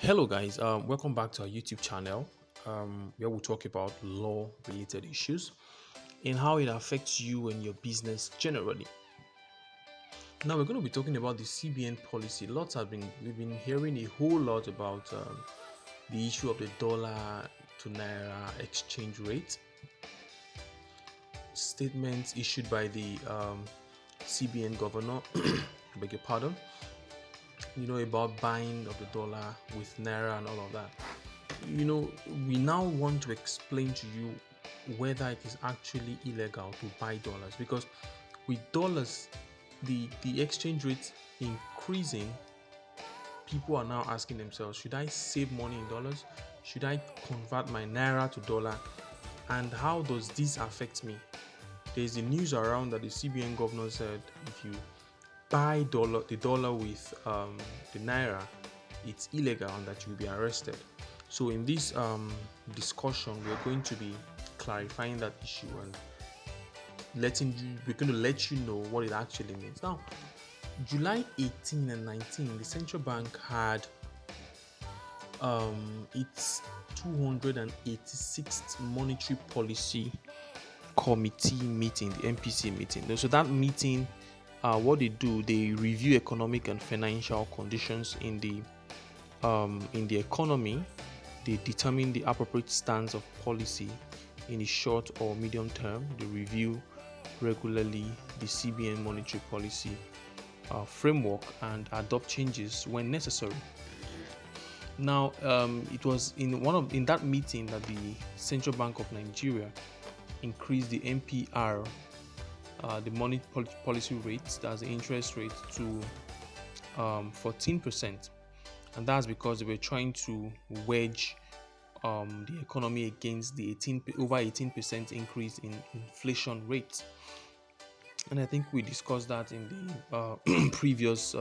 Hello, guys. Welcome back to our YouTube channel, where we talk about law-related issues and how it affects you and your business generally. Now, we're going to be talking about the CBN policy. Lots have been we've been hearing a whole lot about the issue of the dollar to naira exchange rate, statements issued by the CBN governor. I beg your pardon. About buying of the dollar with naira and all of that. We now want to explain to you whether it is actually illegal to buy dollars, because with dollars, the exchange rate increasing, people are now asking themselves, should I save money in dollars? Should I convert my naira to dollar? And how does this affect me? There's the news around that the CBN governor said if you buy the dollar with the naira, it's illegal and that you'll be arrested. So in this discussion, we're going to be clarifying that issue and we're going to let you know what it actually means. Now, July 18 and 19, the central bank had its 286th monetary policy committee meeting, the MPC meeting. So that meeting, what they do, they review economic and financial conditions in the economy. They determine the appropriate stance of policy in the short or medium term. They review regularly the CBN monetary policy framework and adopt changes when necessary. Now, it was in that meeting that the Central Bank of Nigeria increased the MPR, the money policy rates, that's the interest rate, to 14%, and that's because they were trying to wedge the economy against the over 18% increase in inflation rate. And I think we discussed that in the previous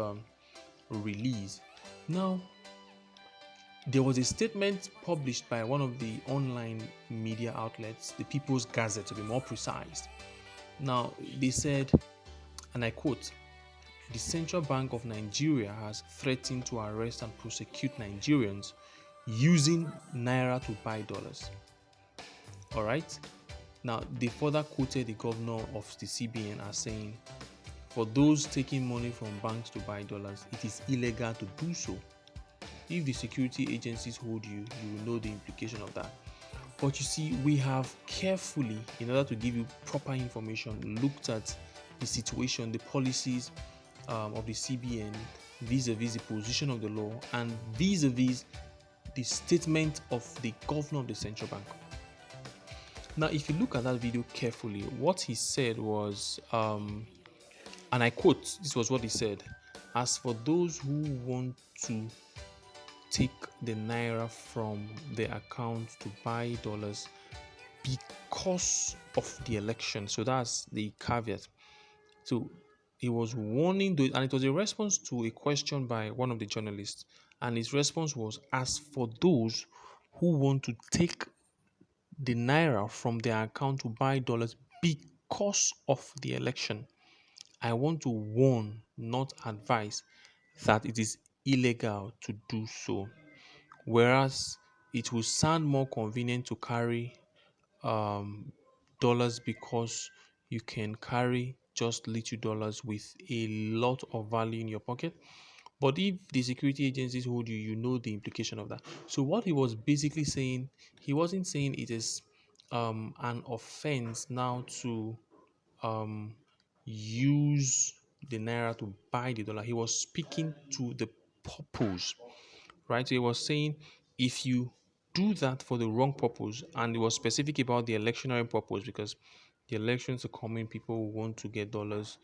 release. Now, there was a statement published by one of the online media outlets, the People's Gazette to be more precise. Now, they said, and I quote, "The Central Bank of Nigeria has threatened to arrest and prosecute Nigerians using naira to buy dollars." All right. Now, they further quoted the governor of the CBN as saying, "For those taking money from banks to buy dollars, it is illegal to do so. If the security agencies hold you, you will know the implication of that." But you see, we have carefully, in order to give you proper information, looked at the situation, the policies of the CBN vis-a-vis the position of the law and vis-a-vis the statement of the governor of the central bank. Now, if you look at that video carefully, what he said was, and I quote, this was what he said: "As for those who want to take the naira from their account to buy dollars because of the election." So that's the caveat. So he was warning those, and it was a response to a question by one of the journalists. And his response was, "As for those who want to take the naira from their account to buy dollars because of the election, I want to warn, not advise, that it is illegal to do so. Whereas it will sound more convenient to carry um, dollars because you can carry just little dollars with a lot of value in your pocket. But if the security agencies hold you, you know the implication of that." So what he was basically saying, he wasn't saying it is an offense now to um, use the naira to buy the dollar. He was speaking to the purpose, right? So he was saying if you do that for the wrong purpose, and it was specific about the electionary purpose, because the elections are coming, people will want to get dollars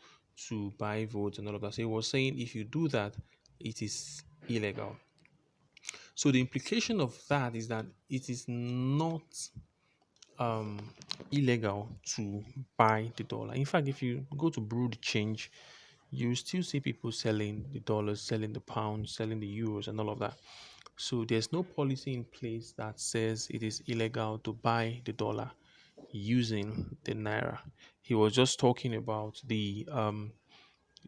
to buy votes and all of that. So he was saying if you do that, it is illegal. So the implication of that is that it is not illegal to buy the dollar. In fact, if you go to Brood Change, you still see people selling the dollars, selling the pounds, selling the euros, and all of that. So there's no policy in place that says it is illegal to buy the dollar using the naira. He was just talking about the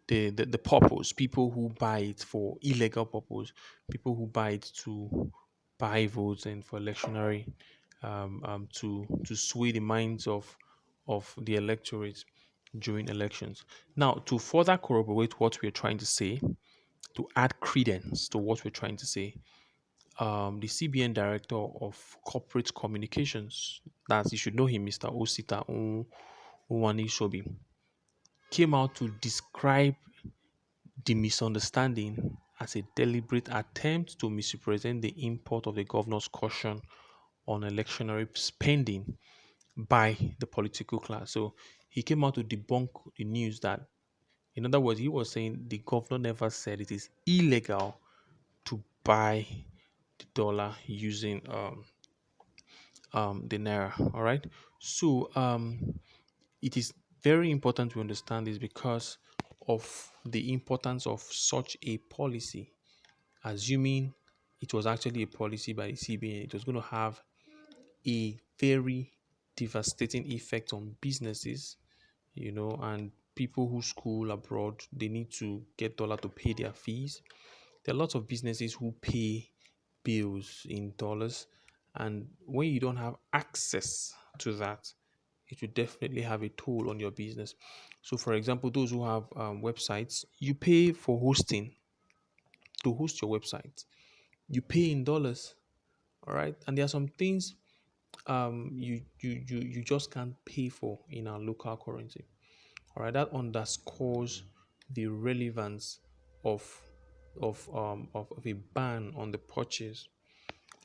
the purpose, people who buy it for illegal purpose, people who buy it to buy votes and for electionary to sway the minds of the electorate during elections. Now, to further corroborate what we're trying to say, to add credence to what we're trying to say, the CBN Director of Corporate Communications, that's you should know him, Mr. Osita Uwani Shobi, came out to describe the misunderstanding as a deliberate attempt to misrepresent the import of the governor's caution on electionary spending by the political class. So he came out to debunk the news that, in other words, he was saying the governor never said it is illegal to buy the dollar using the naira. All right. So it is very important to understand this because of the importance of such a policy. Assuming it was actually a policy by the CBN, it was going to have a very devastating effect on businesses, and people who school abroad, they need to get dollar to pay their fees. There are lots of businesses who pay bills in dollars, and when you don't have access to that, it will definitely have a toll on your business. So, for example, those who have websites, you pay for hosting to host your website. You pay in dollars, all right. And there are some things you just can't pay for in our local currency. All right, that underscores the relevance of of a ban on the purchase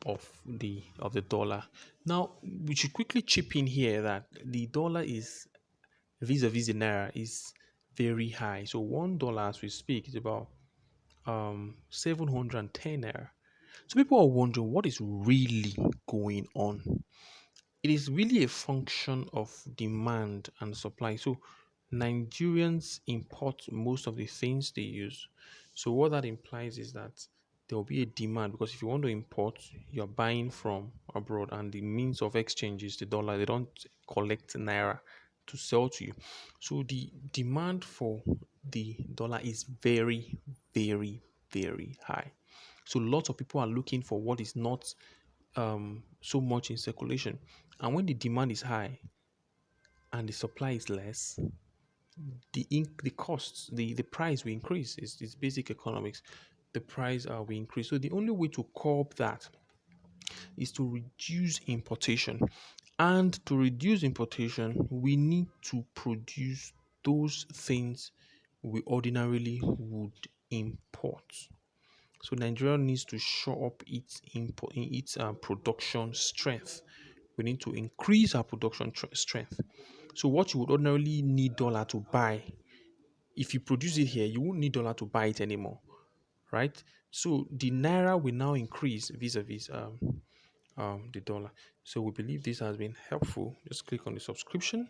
of the dollar. Now we should quickly chip in here that the dollar is vis-a-vis the naira is very high. So $1 as we speak is about 710 naira. So people are wondering what is really going on. It is really a function of demand and supply. So Nigerians import most of the things they use. So what that implies is that there will be a demand because if you want to import, you're buying from abroad and the means of exchange is the dollar. They don't collect naira to sell to you. So the demand for the dollar is very, very, very high. So lots of people are looking for what is not so much in circulation. And when the demand is high and the supply is less, the costs, the price will increase. It's basic economics. The price will increase. So the only way to curb that is to reduce importation. And to reduce importation, we need to produce those things we ordinarily would import. So Nigeria needs to show up its import in its production strength. We need to increase our production strength. So what you would ordinarily need dollar to buy, if you produce it here, you won't need dollar to buy it anymore, right? So the naira will now increase vis-a-vis the dollar. So we believe this has been helpful. Just click on the subscription